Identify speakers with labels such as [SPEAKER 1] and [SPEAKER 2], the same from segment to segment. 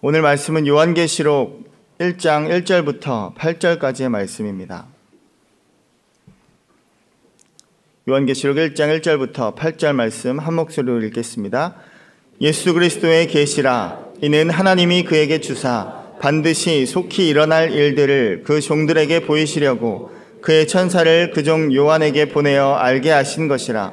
[SPEAKER 1] 오늘 말씀은 요한계시록 1장 1절부터 8절까지의 말씀입니다. 요한계시록 1장 1절부터 8절 말씀 한 목소리로 읽겠습니다. 예수 그리스도의 계시라. 이는 하나님이 그에게 주사 반드시 속히 일어날 일들을 그 종들에게 보이시려고 그의 천사를 그 종 요한에게 보내어 알게 하신 것이라.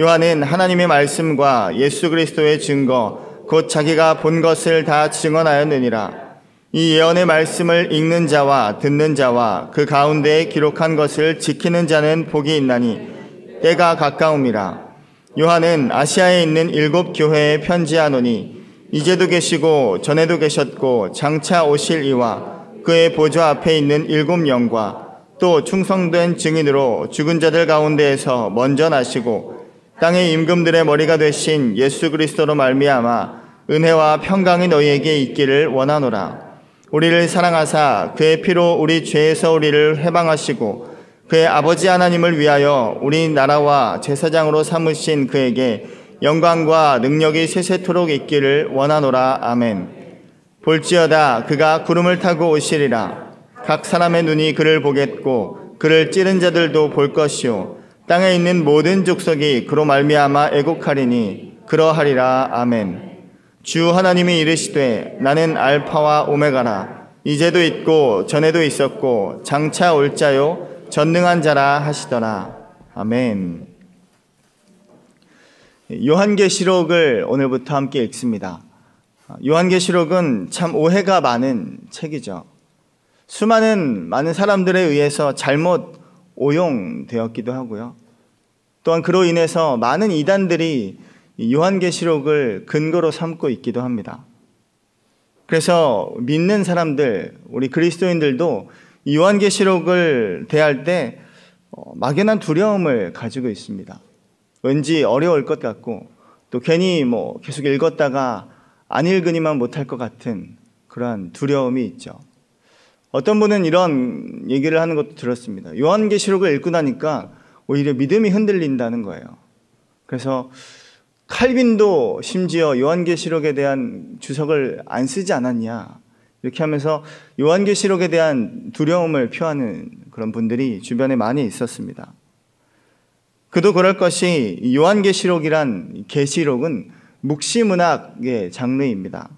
[SPEAKER 1] 요한은 하나님의 말씀과 예수 그리스도의 증거 곧 자기가 본 것을 다 증언하였느니라. 이 예언의 말씀을 읽는 자와 듣는 자와 그 가운데에 기록한 것을 지키는 자는 복이 있나니 때가 가까움이라. 요한은 아시아에 있는 7 교회에 편지하노니 이제도 계시고 전에도 계셨고 장차 오실 이와 그의 보좌 앞에 있는 7 영과 또 충성된 증인으로 죽은 자들 가운데에서 먼저 나시고 땅의 임금들의 머리가 되신 예수 그리스도로 말미암아 은혜와 평강이 너희에게 있기를 원하노라. 우리를 사랑하사 그의 피로 우리 죄에서 우리를 해방하시고 그의 아버지 하나님을 위하여 우리 나라와 제사장으로 삼으신 그에게 영광과 능력이 세세토록 있기를 원하노라. 아멘. 볼지어다 그가 구름을 타고 오시리라. 각 사람의 눈이 그를 보겠고 그를 찌른 자들도 볼 것이요 땅에 있는 모든 족속이 그로 말미암아 애곡하리니 그러하리라. 아멘. 주 하나님이 이르시되 나는 알파와 오메가라. 이제도 있고 전에도 있었고 장차 올 자요 전능한 자라 하시더라. 아멘. 요한계시록을 오늘부터 함께 읽습니다. 요한계시록은 참 오해가 많은 책이죠. 많은 사람들에 의해서 잘못 오용되었기도 하고요. 또한 그로 인해서 많은 이단들이 요한계시록을 근거로 삼고 있기도 합니다. 그래서 믿는 사람들, 우리 그리스도인들도 요한계시록을 대할 때 막연한 두려움을 가지고 있습니다. 왠지 어려울 것 같고 또 괜히 계속 읽었다가 안 읽으니만 못할 것 같은 그러한 두려움이 있죠. 어떤 분은 이런 얘기를 하는 것도 들었습니다. 요한계시록을 읽고 나니까 오히려 믿음이 흔들린다는 거예요. 그래서 칼빈도 심지어 요한계시록에 대한 주석을 안 쓰지 않았냐 이렇게 하면서 요한계시록에 대한 두려움을 표하는 그런 분들이 주변에 많이 있었습니다. 그도 그럴 것이 요한계시록이란 계시록은 묵시문학의 장르입니다.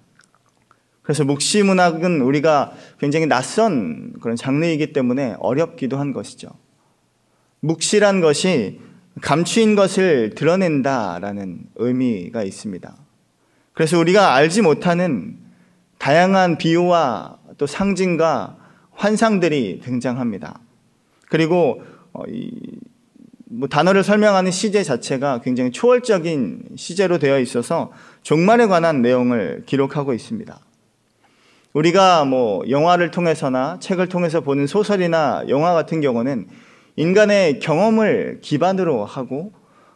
[SPEAKER 1] 그래서 묵시문학은 우리가 굉장히 낯선 그런 장르이기 때문에 어렵기도 한 것이죠. 묵시란 것이 감추인 것을 드러낸다라는 의미가 있습니다. 그래서 우리가 알지 못하는 다양한 비유와 또 상징과 환상들이 등장합니다. 그리고 단어를 설명하는 시제 자체가 굉장히 초월적인 시제로 되어 있어서 종말에 관한 내용을 기록하고 있습니다. 우리가 영화를 통해서나 책을 통해서 보는 소설이나 영화 같은 경우는 인간의 경험을 기반으로 하고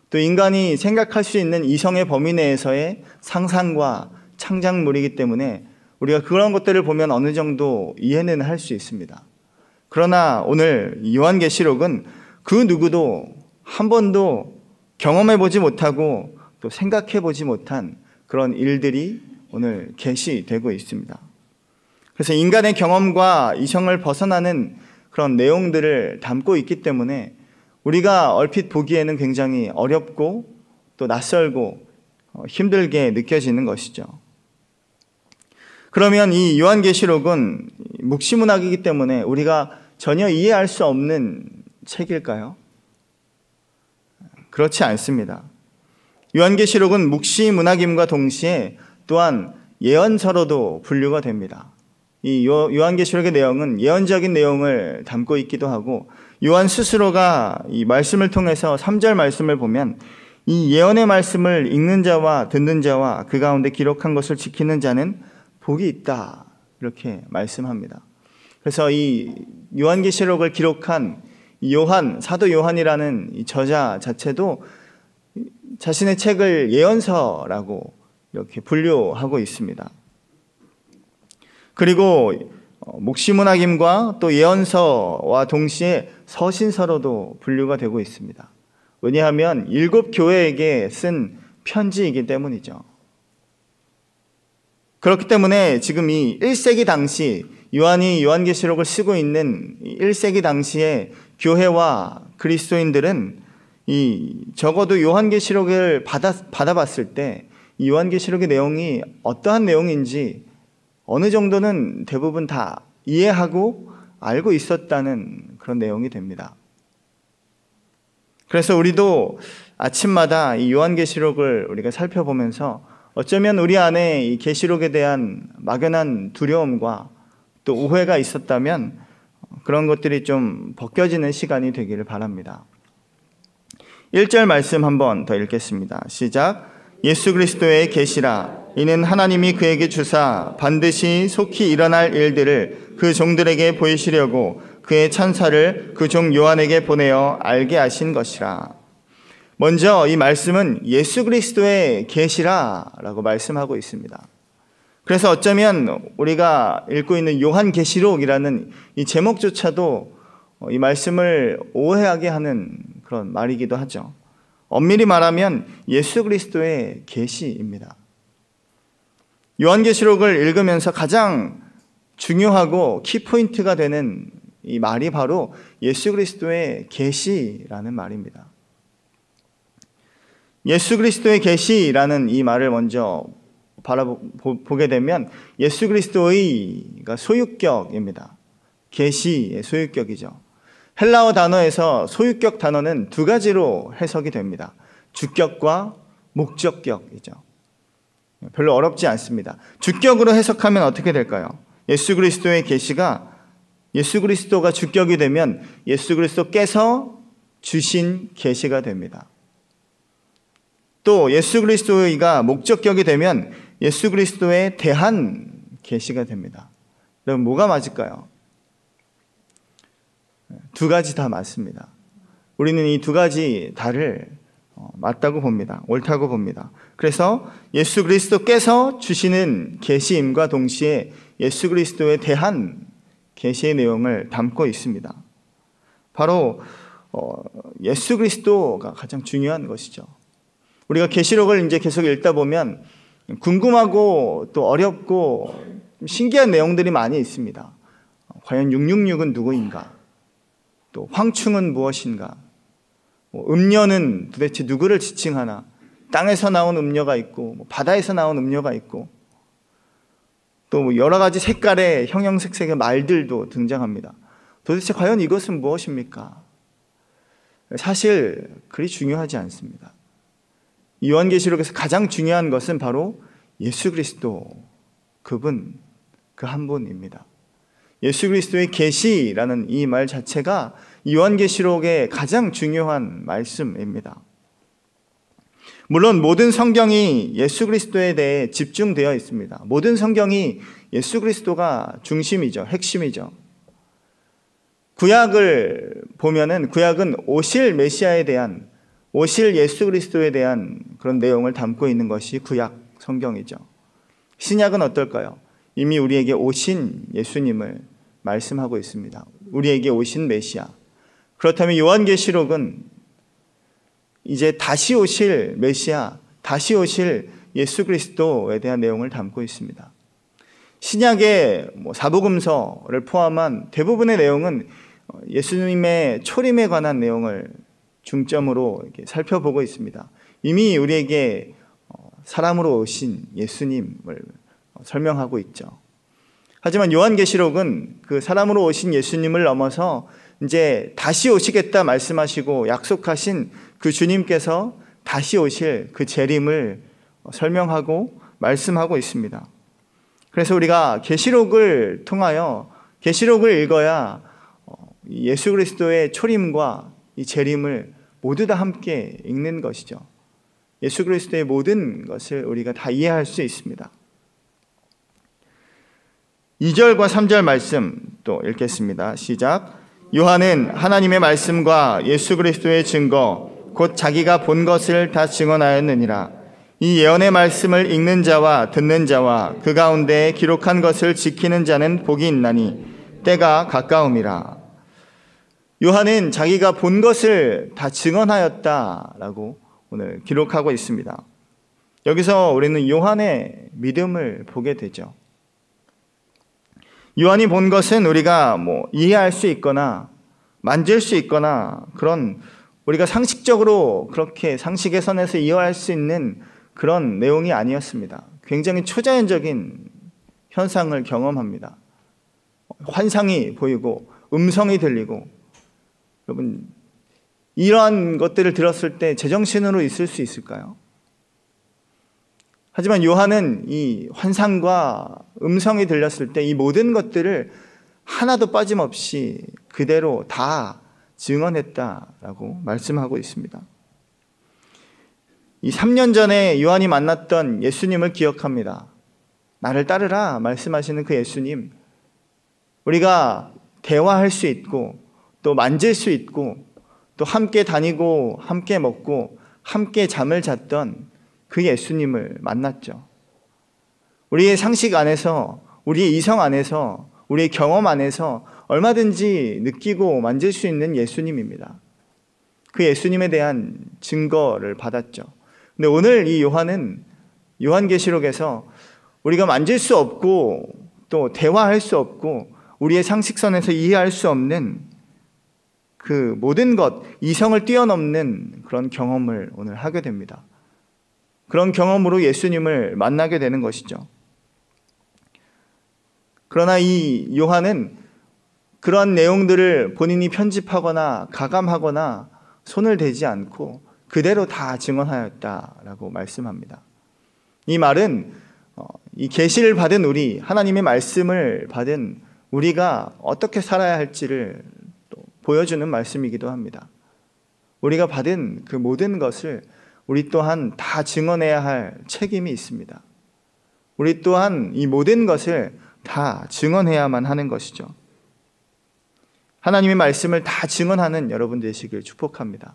[SPEAKER 1] 또 인간이 생각할 수 있는 이성의 범위 내에서의 상상과 창작물이기 때문에 우리가 그런 것들을 보면 어느 정도 이해는 할 수 있습니다. 그러나 오늘 요한계시록은 그 누구도 한 번도 경험해보지 못하고 또 생각해보지 못한 그런 일들이 오늘 계시되고 있습니다. 그래서 인간의 경험과 이성을 벗어나는 그런 내용들을 담고 있기 때문에 우리가 얼핏 보기에는 굉장히 어렵고 또 낯설고 힘들게 느껴지는 것이죠. 그러면 이 요한계시록은 묵시문학이기 때문에 우리가 전혀 이해할 수 없는 책일까요? 그렇지 않습니다. 요한계시록은 묵시문학임과 동시에 또한 예언서로도 분류가 됩니다. 이 요한계시록의 내용은 예언적인 내용을 담고 있기도 하고 요한 스스로가 이 말씀을 통해서 3절 말씀을 보면 이 예언의 말씀을 읽는 자와 듣는 자와 그 가운데 기록한 것을 지키는 자는 복이 있다 이렇게 말씀합니다. 그래서 이 요한계시록을 기록한 사도 요한이라는 이 저자 자체도 자신의 책을 예언서라고 이렇게 분류하고 있습니다. 그리고 묵시문학임과 또 예언서와 동시에 서신서로도 분류가 되고 있습니다. 왜냐하면 7 교회에게 쓴 편지이기 때문이죠. 그렇기 때문에 지금 이 1세기 당시 요한이 요한계시록을 쓰고 있는 1세기 당시의 교회와 그리스도인들은 적어도 요한계시록을 받아봤을 때 이 요한계시록의 내용이 어떠한 내용인지 어느 정도는 대부분 다 이해하고 알고 있었다는 그런 내용이 됩니다. 그래서 우리도 아침마다 이 요한계시록을 우리가 살펴보면서 어쩌면 우리 안에 이 계시록에 대한 막연한 두려움과 또 오해가 있었다면 그런 것들이 좀 벗겨지는 시간이 되기를 바랍니다. 1절 말씀 한번 더 읽겠습니다. 시작. 예수 그리스도의 계시라. 이는 하나님이 그에게 주사 반드시 속히 일어날 일들을 그 종들에게 보이시려고 그의 천사를 그 종 요한에게 보내어 알게 하신 것이라. 먼저 이 말씀은 예수 그리스도의 계시라라고 말씀하고 있습니다. 그래서 어쩌면 우리가 읽고 있는 요한계시록이라는 이 제목조차도 이 말씀을 오해하게 하는 그런 말이기도 하죠. 엄밀히 말하면 예수 그리스도의 계시입니다. 요한계시록을 읽으면서 가장 중요하고 키포인트가 되는 이 말이 바로 예수 그리스도의 계시라는 말입니다. 예수 그리스도의 계시라는 이 말을 먼저 보게 되면 예수 그리스도의가 소유격입니다. 계시의 소유격이죠. 헬라어 단어에서 소유격 단어는 두 가지로 해석이 됩니다. 주격과 목적격이죠. 별로 어렵지 않습니다. 주격으로 해석하면 어떻게 될까요? 예수 그리스도의 계시가 예수 그리스도가 주격이 되면 예수 그리스도께서 주신 계시가 됩니다. 또 예수 그리스도가 목적격이 되면 예수 그리스도에 대한 계시가 됩니다. 그럼 뭐가 맞을까요? 두 가지 다 맞습니다. 우리는 이 두 가지 다를 맞다고 봅니다. 옳다고 봅니다. 그래서 예수 그리스도께서 주시는 계시임과 동시에 예수 그리스도에 대한 계시의 내용을 담고 있습니다. 바로 예수 그리스도가 가장 중요한 것이죠. 우리가 계시록을 이제 계속 읽다 보면 궁금하고 또 어렵고 신기한 내용들이 많이 있습니다. 과연 666은 누구인가? 또 황충은 무엇인가? 음녀는 도대체 누구를 지칭하나? 땅에서 나온 음녀가 있고 바다에서 나온 음녀가 있고 또 여러 가지 색깔의 형형색색의 말들도 등장합니다. 도대체 과연 이것은 무엇입니까? 사실 그리 중요하지 않습니다. 요한계시록에서 가장 중요한 것은 바로 예수 그리스도, 그분, 그 한 분입니다. 예수 그리스도의 계시라는 이 말 자체가 요한계시록의 가장 중요한 말씀입니다. 물론 모든 성경이 예수 그리스도에 대해 집중되어 있습니다. 모든 성경이 예수 그리스도가 중심이죠. 핵심이죠. 구약을 보면은 구약은 오실 메시아에 대한, 오실 예수 그리스도에 대한 그런 내용을 담고 있는 것이 구약 성경이죠. 신약은 어떨까요? 이미 우리에게 오신 예수님을 말씀하고 있습니다. 우리에게 오신 메시아. 그렇다면 요한계시록은 이제 다시 오실 메시아, 다시 오실 예수 그리스도에 대한 내용을 담고 있습니다. 신약의 사복음서를 포함한 대부분의 내용은 예수님의 초림에 관한 내용을 중점으로 이렇게 살펴보고 있습니다. 이미 우리에게 사람으로 오신 예수님을 설명하고 있죠. 하지만 요한계시록은 그 사람으로 오신 예수님을 넘어서 이제 다시 오시겠다 말씀하시고 약속하신 그 주님께서 다시 오실 그 재림을 설명하고 말씀하고 있습니다. 그래서 우리가 계시록을 통하여 계시록을 읽어야 예수 그리스도의 초림과 이 재림을 모두 다 함께 읽는 것이죠. 예수 그리스도의 모든 것을 우리가 다 이해할 수 있습니다. 2절과 3절 말씀 또 읽겠습니다. 시작. 요한은 하나님의 말씀과 예수 그리스도의 증거 곧 자기가 본 것을 다 증언하였느니라. 이 예언의 말씀을 읽는 자와 듣는 자와 그 가운데 기록한 것을 지키는 자는 복이 있나니 때가 가까움이라. 요한은 자기가 본 것을 다 증언하였다라고 오늘 기록하고 있습니다. 여기서 우리는 요한의 믿음을 보게 되죠. 요한이 본 것은 우리가 이해할 수 있거나 만질 수 있거나 그런 우리가 상식적으로 그렇게 상식의 선에서 이해할 수 있는 그런 내용이 아니었습니다. 굉장히 초자연적인 현상을 경험합니다. 환상이 보이고 음성이 들리고, 여러분 이러한 것들을 들었을 때 제정신으로 있을 수 있을까요? 하지만 요한은 이 환상과 음성이 들렸을 때 이 모든 것들을 하나도 빠짐없이 그대로 다 증언했다라고 말씀하고 있습니다. 이 3년 전에 요한이 만났던 예수님을 기억합니다. 나를 따르라 말씀하시는 그 예수님, 우리가 대화할 수 있고 또 만질 수 있고 또 함께 다니고 함께 먹고 함께 잠을 잤던 그 예수님을 만났죠. 우리의 상식 안에서, 우리의 이성 안에서, 우리의 경험 안에서 얼마든지 느끼고 만질 수 있는 예수님입니다. 그 예수님에 대한 증거를 받았죠. 근데 오늘 이 요한은 요한계시록에서 우리가 만질 수 없고 또 대화할 수 없고 우리의 상식선에서 이해할 수 없는 그 모든 것, 이성을 뛰어넘는 그런 경험을 오늘 하게 됩니다. 그런 경험으로 예수님을 만나게 되는 것이죠. 그러나 이 요한은 그런 내용들을 본인이 편집하거나 가감하거나 손을 대지 않고 그대로 다 증언하였다라고 말씀합니다. 이 말은 이 계시를 받은 우리, 하나님의 말씀을 받은 우리가 어떻게 살아야 할지를 또 보여주는 말씀이기도 합니다. 우리가 받은 그 모든 것을 우리 또한 다 증언해야 할 책임이 있습니다. 우리 또한 이 모든 것을 다 증언해야만 하는 것이죠. 하나님의 말씀을 다 증언하는 여러분 되시길 축복합니다.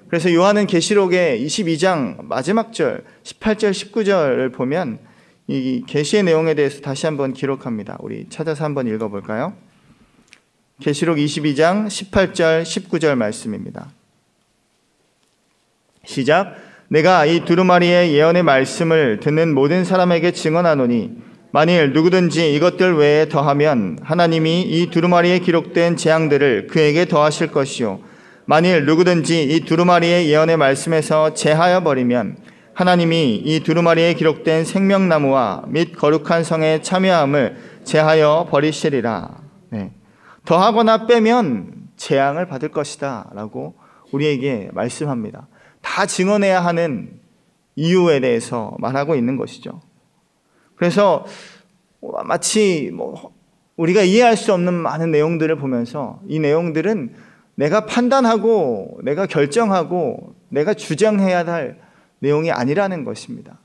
[SPEAKER 1] 그래서 요한은 계시록의 22장 마지막 절 18절 19절을 보면 이 계시의 내용에 대해서 다시 한번 기록합니다. 우리 찾아서 한번 읽어볼까요? 계시록 22장 18절 19절 말씀입니다. 시작. 내가 이 두루마리의 예언의 말씀을 듣는 모든 사람에게 증언하노니 만일 누구든지 이것들 외에 더하면 하나님이 이 두루마리에 기록된 재앙들을 그에게 더하실 것이요 만일 누구든지 이 두루마리의 예언의 말씀에서 제하여 버리면 하나님이 이 두루마리에 기록된 생명나무와 및 거룩한 성의 참여함을 제하여 버리시리라. 네. 더하거나 빼면 재앙을 받을 것이다 라고 우리에게 말씀합니다. 다 증언해야 하는 이유에 대해서 말하고 있는 것이죠. 그래서 마치 우리가 이해할 수 없는 많은 내용들을 보면서 이 내용들은 내가 판단하고 내가 결정하고 내가 주장해야 할 내용이 아니라는 것입니다.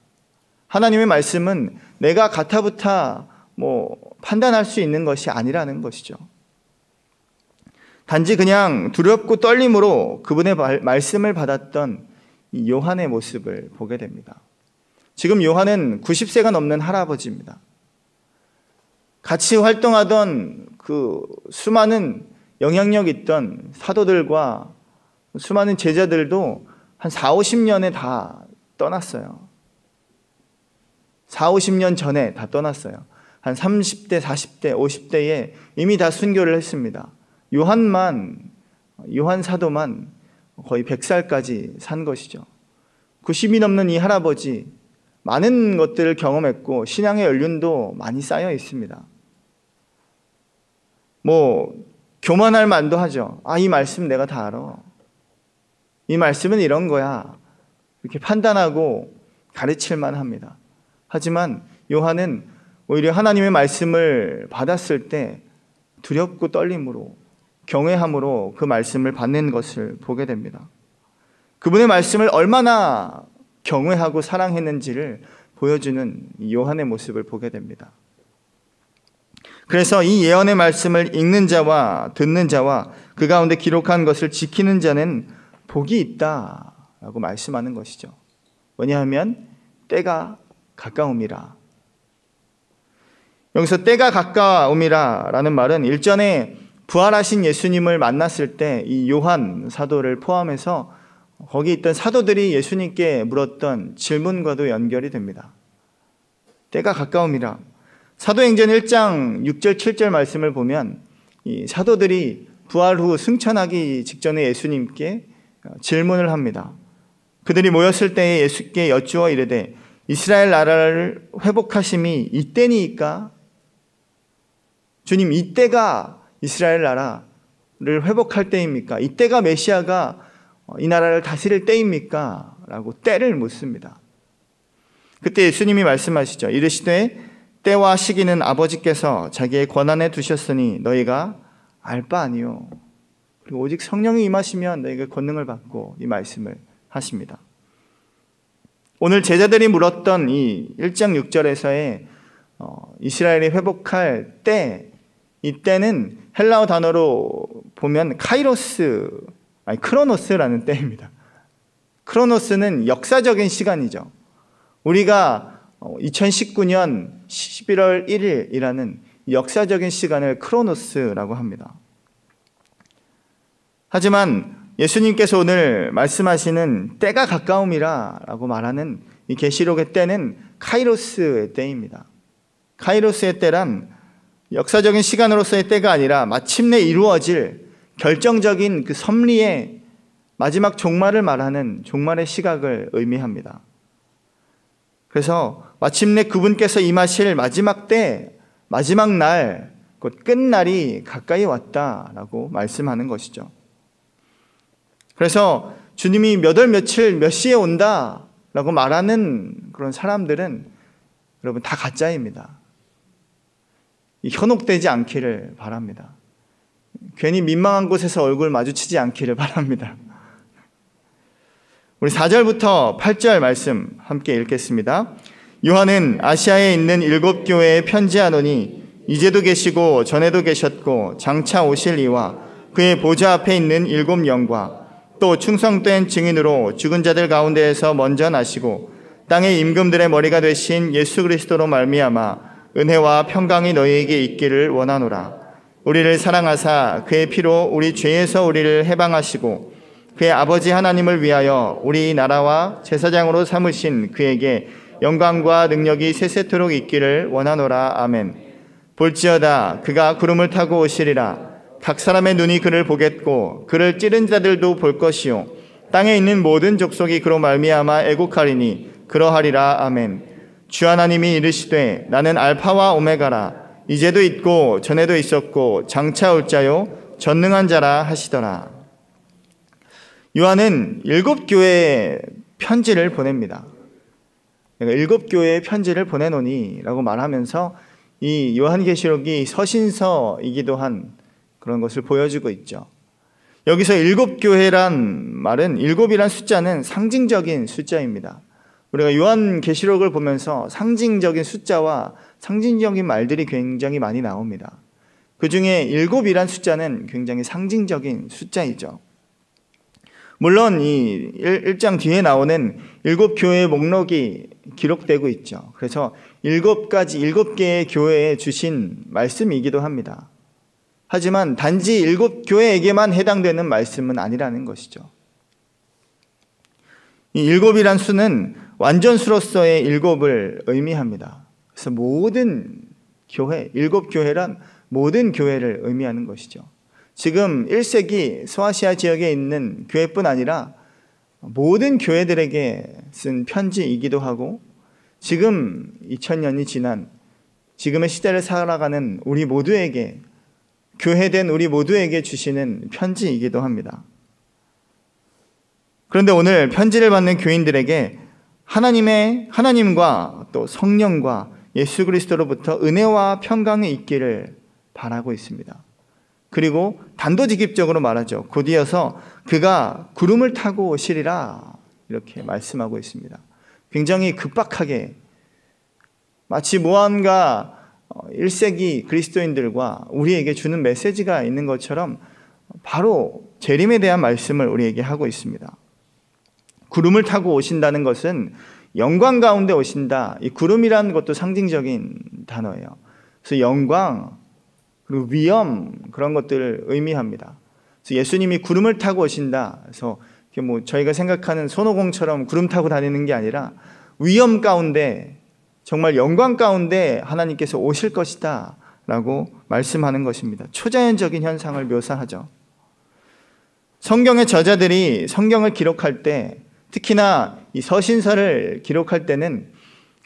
[SPEAKER 1] 하나님의 말씀은 내가 가타부타 판단할 수 있는 것이 아니라는 것이죠. 단지 그냥 두렵고 떨림으로 그분의 말씀을 받았던 이 요한의 모습을 보게 됩니다. 지금 요한은 90세가 넘는 할아버지입니다. 같이 활동하던 그 수많은 영향력 있던 사도들과 수많은 제자들도 한 4, 50년에 다 떠났어요. 4, 50년 전에 다 떠났어요. 한 30대, 40대, 50대에 이미 다 순교를 했습니다. 요한 사도만 거의 100살까지 산 것이죠. 90이 넘는 이 할아버지, 많은 것들을 경험했고 신앙의 연륜도 많이 쌓여 있습니다. 교만할 만도 하죠. 이 말씀 내가 다 알아. 이 말씀은 이런 거야. 이렇게 판단하고 가르칠 만합니다. 하지만 요한은 오히려 하나님의 말씀을 받았을 때 두렵고 떨림으로, 경외함으로 그 말씀을 받는 것을 보게 됩니다. 그분의 말씀을 얼마나 경외하고 사랑했는지를 보여주는 요한의 모습을 보게 됩니다. 그래서 이 예언의 말씀을 읽는 자와 듣는 자와 그 가운데 기록한 것을 지키는 자는 복이 있다라고 말씀하는 것이죠. 왜냐하면 때가 가까움이라. 여기서 때가 가까움이라라는 말은 일전에 부활하신 예수님을 만났을 때 이 요한 사도를 포함해서 거기 있던 사도들이 예수님께 물었던 질문과도 연결이 됩니다. 때가 가까움이라. 사도행전 1장 6절 7절 말씀을 보면 이 사도들이 부활 후 승천하기 직전에 예수님께 질문을 합니다. 그들이 모였을 때에 예수께 여쭈어 이르되 이스라엘 나라를 회복하심이 이때니까? 주님, 이때가 이스라엘 나라를 회복할 때입니까? 이때가 메시아가 이 나라를 다스릴 때입니까? 라고 때를 묻습니다. 그때 예수님이 말씀하시죠. 이르시되 때와 시기는 아버지께서 자기의 권한에 두셨으니 너희가 알 바 아니요. 그리고 오직 성령이 임하시면 너희가 권능을 받고 이 말씀을 하십니다. 오늘 제자들이 물었던 이 1장 6절에서의 이스라엘이 회복할 때, 이 때는 헬라어 단어로 보면 크로노스라는 때입니다. 크로노스는 역사적인 시간이죠. 우리가 2019년 11월 1일이라는 역사적인 시간을 크로노스라고 합니다. 하지만 예수님께서 오늘 말씀하시는 때가 가까움이라 라고 말하는 이 계시록의 때는 카이로스의 때입니다. 카이로스의 때란 역사적인 시간으로서의 때가 아니라 마침내 이루어질 결정적인 그 섭리의 마지막 종말을 말하는 종말의 시각을 의미합니다. 그래서 마침내 그분께서 임하실 마지막 때, 마지막 날, 곧 끝날이 가까이 왔다라고 말씀하는 것이죠. 그래서 주님이 몇 월 며칠 몇 시에 온다라고 말하는 그런 사람들은 여러분 다 가짜입니다. 현혹되지 않기를 바랍니다. 괜히 민망한 곳에서 얼굴 마주치지 않기를 바랍니다. 우리 4절부터 8절 말씀 함께 읽겠습니다. 요한은 아시아에 있는 7교회에 편지하노니 이제도 계시고 전에도 계셨고 장차 오실 이와 그의 보좌 앞에 있는 7 영과 또 충성된 증인으로 죽은 자들 가운데에서 먼저 나시고 땅의 임금들의 머리가 되신 예수 그리스도로 말미암아 은혜와 평강이 너희에게 있기를 원하노라. 우리를 사랑하사 그의 피로 우리 죄에서 우리를 해방하시고 그의 아버지 하나님을 위하여 우리 나라와 제사장으로 삼으신 그에게 영광과 능력이 세세토록 있기를 원하노라. 아멘. 볼지어다 그가 구름을 타고 오시리라. 각 사람의 눈이 그를 보겠고 그를 찌른 자들도 볼 것이요 땅에 있는 모든 족속이 그로 말미암아 애곡하리니 그러하리라. 아멘. 주 하나님이 이르시되 나는 알파와 오메가라. 이제도 있고 전에도 있었고 장차 올 자요 전능한 자라 하시더라. 요한은 7교회에 편지를 보냅니다. 내가 7교회에 편지를 보내노니 라고 말하면서 이 요한계시록이 서신서이기도 한 그런 것을 보여주고 있죠. 여기서 7교회란 말은 7이란 숫자는 상징적인 숫자입니다. 우리가 요한계시록을 보면서 상징적인 숫자와 상징적인 말들이 굉장히 많이 나옵니다. 그 중에 7이란 숫자는 굉장히 상징적인 숫자이죠. 물론 이 1장 뒤에 나오는 7교회의 목록이 기록되고 있죠. 그래서 7개의 교회에 주신 말씀이기도 합니다. 하지만 단지 7교회에게만 해당되는 말씀은 아니라는 것이죠. 이 7이란 수는 완전수로서의 7을 의미합니다. 그래서 모든 교회, 7교회란 모든 교회를 의미하는 것이죠. 지금 1세기 소아시아 지역에 있는 교회뿐 아니라 모든 교회들에게 쓴 편지이기도 하고 지금 2000년이 지난 지금의 시대를 살아가는 우리 모두에게 교회된 우리 모두에게 주시는 편지이기도 합니다. 그런데 오늘 편지를 받는 교인들에게 하나님과 또 성령과 예수 그리스도로부터 은혜와 평강이 있기를 바라고 있습니다. 그리고 단도직입적으로 말하죠. 곧이어서 그가 구름을 타고 오시리라 이렇게 말씀하고 있습니다. 굉장히 급박하게 마치 무언가 1세기 그리스도인들과 우리에게 주는 메시지가 있는 것처럼 바로 재림에 대한 말씀을 우리에게 하고 있습니다. 구름을 타고 오신다는 것은 영광 가운데 오신다. 이 구름이라는 것도 상징적인 단어예요. 그래서 영광 그리고 위엄 그런 것들을 의미합니다. 그래서 예수님이 구름을 타고 오신다. 그래서 저희가 생각하는 손오공처럼 구름 타고 다니는 게 아니라 위험 가운데, 정말 영광 가운데 하나님께서 오실 것이다 라고 말씀하는 것입니다. 초자연적인 현상을 묘사하죠. 성경의 저자들이 성경을 기록할 때, 특히나 이 서신서를 기록할 때는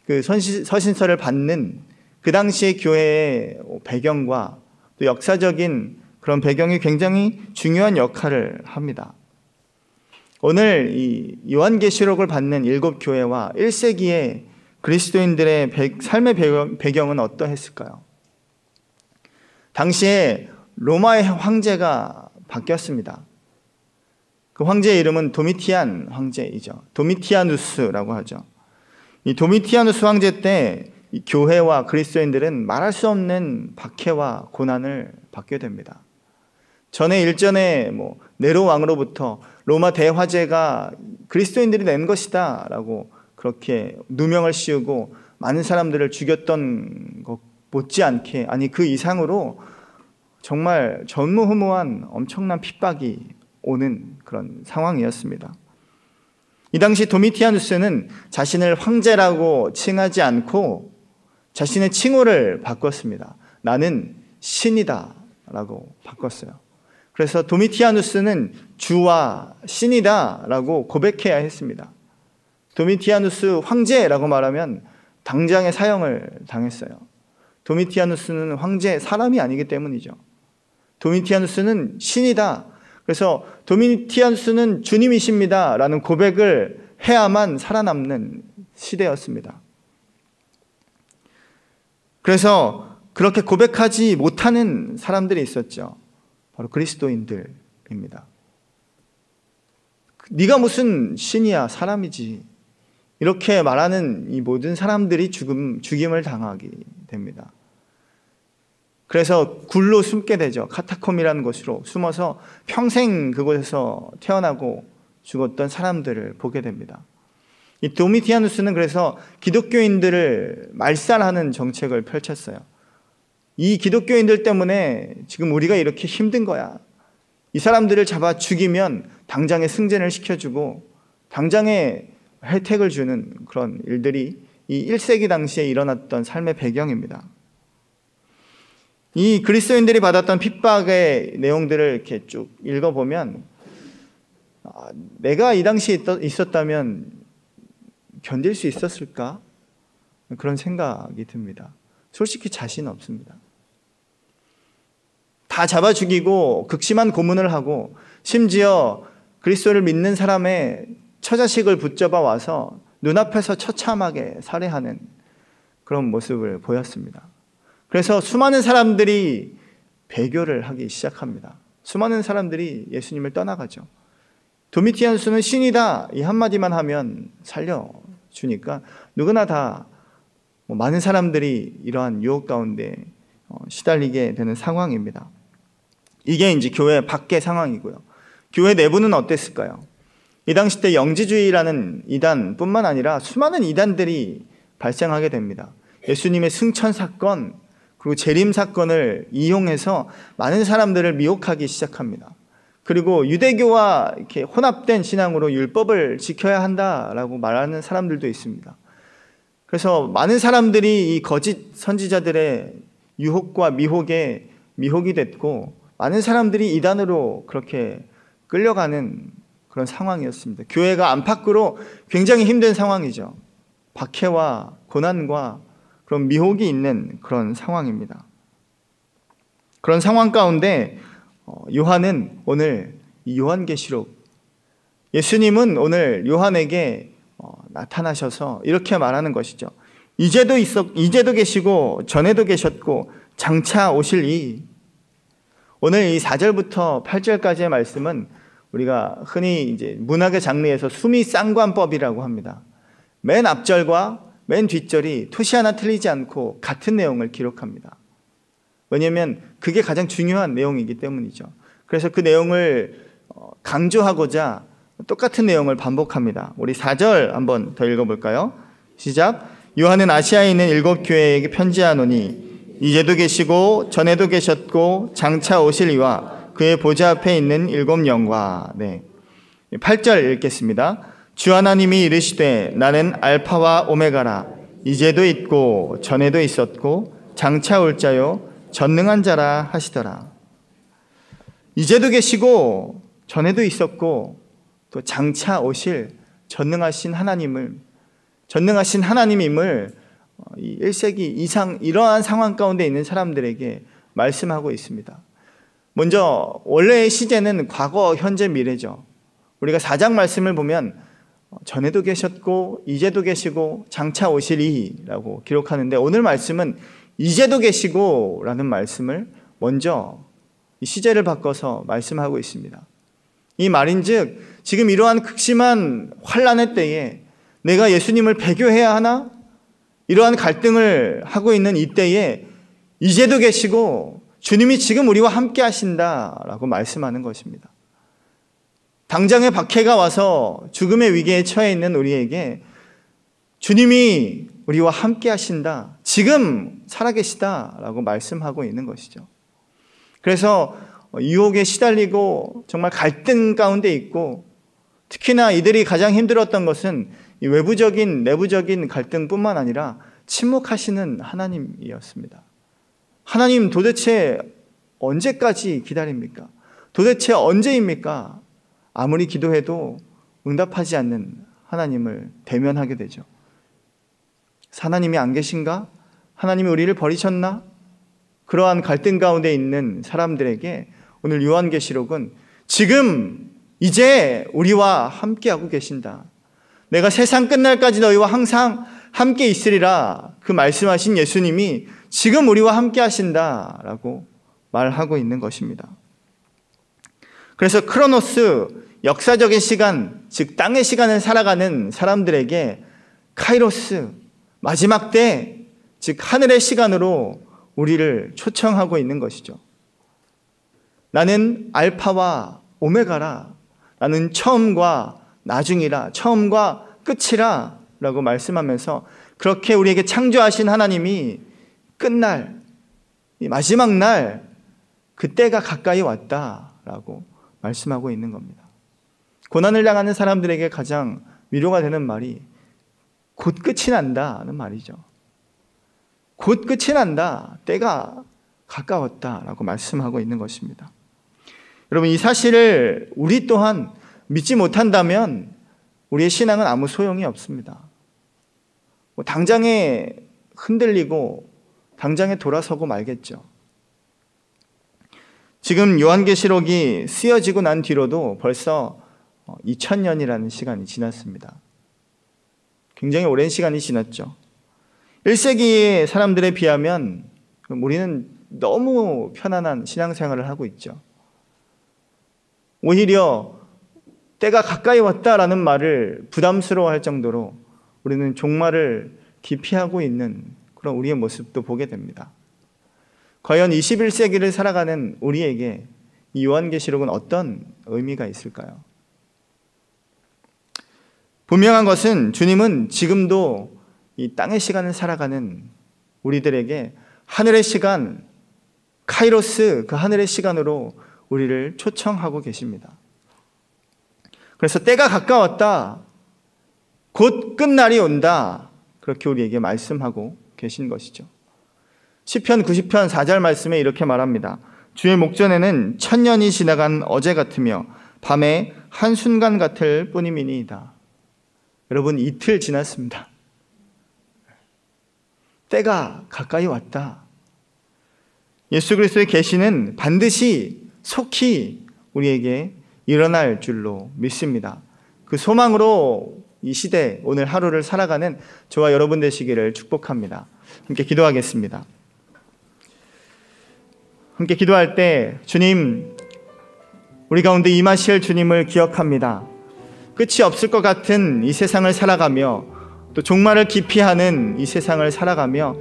[SPEAKER 1] 그 서신서를 받는 그 당시의 교회의 배경과 또 역사적인 그런 배경이 굉장히 중요한 역할을 합니다. 오늘 이 요한계시록을 받는 7교회와 1세기의 그리스도인들의 삶의 배경은 어떠했을까요? 당시에 로마의 황제가 바뀌었습니다. 그 황제의 이름은 도미티안 황제이죠. 도미티아누스라고 하죠. 이 도미티아누스 황제 때 이 교회와 그리스도인들은 말할 수 없는 박해와 고난을 받게 됩니다. 전에 일전에 네로 왕으로부터 로마 대화제가 그리스도인들이 낸 것이다 라고 그렇게 누명을 씌우고 많은 사람들을 죽였던 것 못지않게, 아니 그 이상으로 정말 전무후무한 엄청난 핍박이 오는 그런 상황이었습니다. 이 당시 도미티아누스는 자신을 황제라고 칭하지 않고 자신의 칭호를 바꿨습니다. 나는 신이다 라고 바꿨어요. 그래서 도미티아누스는 주와 신이다 라고 고백해야 했습니다. 도미티아누스 황제라고 말하면 당장의 사형을 당했어요. 도미티아누스는 황제, 사람이 아니기 때문이죠. 도미티아누스는 신이다. 그래서 도미티아누스는 주님이십니다 라는 고백을 해야만 살아남는 시대였습니다. 그래서 그렇게 고백하지 못하는 사람들이 있었죠. 바로 그리스도인들입니다. 네가 무슨 신이야, 사람이지. 이렇게 말하는 이 모든 사람들이 죽임을 당하게 됩니다. 그래서 굴로 숨게 되죠. 카타콤이라는 곳으로 숨어서 평생 그곳에서 태어나고 죽었던 사람들을 보게 됩니다. 이 도미티아누스는 그래서 기독교인들을 말살하는 정책을 펼쳤어요. 이 기독교인들 때문에 지금 우리가 이렇게 힘든 거야. 이 사람들을 잡아 죽이면 당장에 승진을 시켜주고 당장에 혜택을 주는 그런 일들이 이 1세기 당시에 일어났던 삶의 배경입니다. 이 그리스도인들이 받았던 핍박의 내용들을 이렇게 쭉 읽어보면 내가 이 당시에 있었다면 견딜 수 있었을까? 그런 생각이 듭니다. 솔직히 자신 없습니다. 다 잡아 죽이고 극심한 고문을 하고 심지어 그리스도를 믿는 사람의 처자식을 붙잡아 와서 눈앞에서 처참하게 살해하는 그런 모습을 보였습니다. 그래서 수많은 사람들이 배교를 하기 시작합니다. 수많은 사람들이 예수님을 떠나가죠. 도미티아누스는 신이다 이 한마디만 하면 살려주니까 누구나 다 많은 사람들이 이러한 유혹 가운데 시달리게 되는 상황입니다. 이게 이제 교회 밖의 상황이고요. 교회 내부는 어땠을까요? 이 당시 때 영지주의라는 이단뿐만 아니라 수많은 이단들이 발생하게 됩니다. 예수님의 승천 사건 그리고 재림 사건을 이용해서 많은 사람들을 미혹하기 시작합니다. 그리고 유대교와 이렇게 혼합된 신앙으로 율법을 지켜야 한다라고 말하는 사람들도 있습니다. 그래서 많은 사람들이 이 거짓 선지자들의 유혹과 미혹에 미혹이 됐고 많은 사람들이 이단으로 그렇게 끌려가는 그런 상황이었습니다. 교회가 안팎으로 굉장히 힘든 상황이죠. 박해와 고난과 그런 미혹이 있는 그런 상황입니다. 그런 상황 가운데 요한은 오늘 이 요한계시록 예수님은 오늘 요한에게 나타나셔서 이렇게 말하는 것이죠. 이제도 계시고 전에도 계셨고 장차 오실 이. 오늘 이 4절부터 8절까지의 말씀은 우리가 흔히 이제 문학의 장르에서 수미쌍관법이라고 합니다. 맨 앞절과 맨 뒷절이 토시 하나 틀리지 않고 같은 내용을 기록합니다. 왜냐하면 그게 가장 중요한 내용이기 때문이죠. 그래서 그 내용을 강조하고자 똑같은 내용을 반복합니다. 우리 4절 한번 더 읽어볼까요? 시작. 요한은 아시아에 있는 7교회에게 편지하노니 이제도 계시고 전에도 계셨고 장차 오실 이와 그의 보좌 앞에 있는 7 영과. 네. 8절 읽겠습니다. 주 하나님이 이르시되 나는 알파와 오메가라. 이제도 있고 전에도 있었고 장차 올 자요 전능한 자라 하시더라. 이제도 계시고 전에도 있었고 또 장차 오실 전능하신 하나님임을 이 1세기 이상 이러한 상황 가운데 있는 사람들에게 말씀하고 있습니다. 먼저 원래의 시제는 과거, 현재, 미래죠. 우리가 4장 말씀을 보면 전에도 계셨고 이제도 계시고 장차 오시리라고 기록하는데, 오늘 말씀은 이제도 계시고 라는 말씀을 먼저 이 시제를 바꿔서 말씀하고 있습니다. 이 말인즉 지금 이러한 극심한 환난의 때에 내가 예수님을 배교해야 하나? 이러한 갈등을 하고 있는 이때에 이제도 계시고 주님이 지금 우리와 함께 하신다라고 말씀하는 것입니다. 당장의 박해가 와서 죽음의 위기에 처해 있는 우리에게 주님이 우리와 함께 하신다, 지금 살아계시다라고 말씀하고 있는 것이죠. 그래서 유혹에 시달리고 정말 갈등 가운데 있고, 특히나 이들이 가장 힘들었던 것은 이 외부적인 내부적인 갈등뿐만 아니라 침묵하시는 하나님이었습니다. 하나님 도대체 언제까지 기다립니까? 도대체 언제입니까? 아무리 기도해도 응답하지 않는 하나님을 대면하게 되죠. 하나님이 안 계신가? 하나님이 우리를 버리셨나? 그러한 갈등 가운데 있는 사람들에게 오늘 요한계시록은 지금 이제 우리와 함께하고 계신다, 내가 세상 끝날까지 너희와 항상 함께 있으리라, 그 말씀하신 예수님이 지금 우리와 함께 하신다라고 말하고 있는 것입니다. 그래서 크로노스, 역사적인 시간, 즉 땅의 시간을 살아가는 사람들에게 카이로스, 마지막 때, 즉 하늘의 시간으로 우리를 초청하고 있는 것이죠. 나는 알파와 오메가라, 나는 처음과 나중이라, 처음과 끝이라 라고 말씀하면서 그렇게 우리에게 창조하신 하나님이 끝날, 이 마지막 날, 그때가 가까이 왔다라고 말씀하고 있는 겁니다. 고난을 당하는 사람들에게 가장 위로가 되는 말이 곧 끝이 난다는 말이죠. 곧 끝이 난다, 때가 가까웠다라고 말씀하고 있는 것입니다. 여러분, 이 사실을 우리 또한 믿지 못한다면 우리의 신앙은 아무 소용이 없습니다. 당장에 흔들리고 당장에 돌아서고 말겠죠. 지금 요한계시록이 쓰여지고 난 뒤로도 벌써 2000년이라는 시간이 지났습니다. 굉장히 오랜 시간이 지났죠. 1세기의 사람들에 비하면 우리는 너무 편안한 신앙생활을 하고 있죠. 오히려 때가 가까이 왔다라는 말을 부담스러워할 정도로 우리는 종말을 기피하고 있는 그런 우리의 모습도 보게 됩니다. 과연 21세기를 살아가는 우리에게 이 요한계시록은 어떤 의미가 있을까요? 분명한 것은 주님은 지금도 이 땅의 시간을 살아가는 우리들에게 하늘의 시간, 카이로스, 그 하늘의 시간으로 우리를 초청하고 계십니다. 그래서 때가 가까웠다, 곧 끝날이 온다, 그렇게 우리에게 말씀하고 계신 것이죠. 시편 90편 4절 말씀에 이렇게 말합니다. 주의 목전에는 1000년이 지나간 어제 같으며 밤에 한순간 같을 뿐임이니이다. 여러분, 이틀 지났습니다. 때가 가까이 왔다. 예수 그리스도의 계시는 반드시 속히 우리에게 일어날 줄로 믿습니다. 그 소망으로 이 시대, 오늘 하루를 살아가는 저와 여러분 되시기를 축복합니다. 함께 기도하겠습니다. 함께 기도할 때 주님, 우리 가운데 임하실 주님을 기억합니다. 끝이 없을 것 같은 이 세상을 살아가며 또 종말을 기피하는 이 세상을 살아가며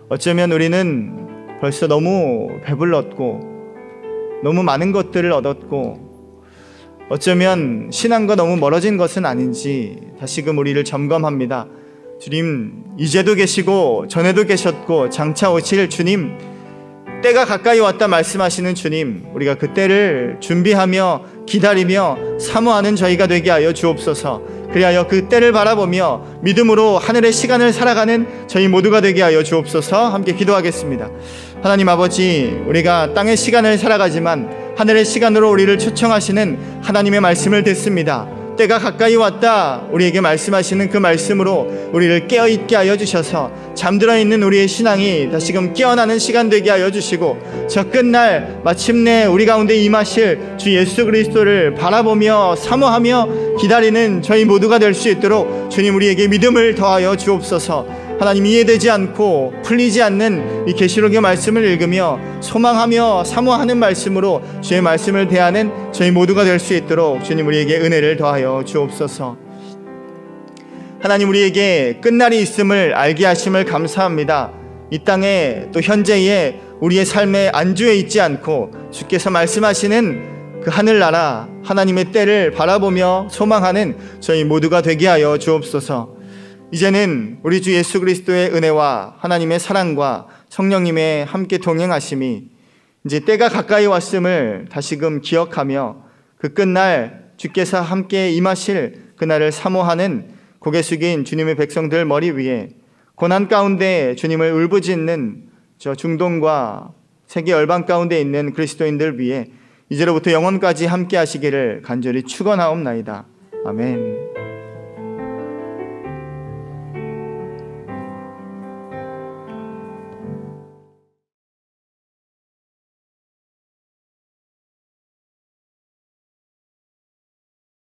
[SPEAKER 1] 어쩌면 우리는 벌써 너무 배불렀고 너무 많은 것들을 얻었고 어쩌면 신앙과 너무 멀어진 것은 아닌지 다시금 우리를 점검합니다. 주님, 이제도 계시고 전에도 계셨고 장차 오실 주님, 때가 가까이 왔다 말씀하시는 주님, 우리가 그 때를 준비하며 기다리며 사모하는 저희가 되게 하여 주옵소서. 그리하여 그 때를 바라보며 믿음으로 하늘의 시간을 살아가는 저희 모두가 되게 하여 주옵소서. 함께 기도하겠습니다. 하나님 아버지, 우리가 땅의 시간을 살아가지만 하늘의 시간으로 우리를 초청하시는 하나님의 말씀을 듣습니다. 때가 가까이 왔다 우리에게 말씀하시는 그 말씀으로 우리를 깨어있게 하여 주셔서 잠들어 있는 우리의 신앙이 다시금 깨어나는 시간 되게 하여 주시고, 저 끝날 마침내 우리 가운데 임하실 주 예수 그리스도를 바라보며 사모하며 기다리는 저희 모두가 될 수 있도록 주님 우리에게 믿음을 더하여 주옵소서. 하나님, 이해되지 않고 풀리지 않는 이 계시록의 말씀을 읽으며 소망하며 사모하는 말씀으로 주의 말씀을 대하는 저희 모두가 될 수 있도록 주님 우리에게 은혜를 더하여 주옵소서. 하나님, 우리에게 끝날이 있음을 알게 하심을 감사합니다. 이 땅에 또 현재의 우리의 삶의 안주에 있지 않고 주께서 말씀하시는 그 하늘나라 하나님의 때를 바라보며 소망하는 저희 모두가 되게 하여 주옵소서. 이제는 우리 주 예수 그리스도의 은혜와 하나님의 사랑과 성령님의 함께 동행하심이 이제 때가 가까이 왔음을 다시금 기억하며 그 끝날 주께서 함께 임하실 그날을 사모하는 고개 숙인 주님의 백성들 머리 위에 고난 가운데 주님을 울부짖는 저 중동과 세계 열방 가운데 있는 그리스도인들 위해 이제로부터 영원까지 함께 하시기를 간절히 축원하옵나이다. 아멘.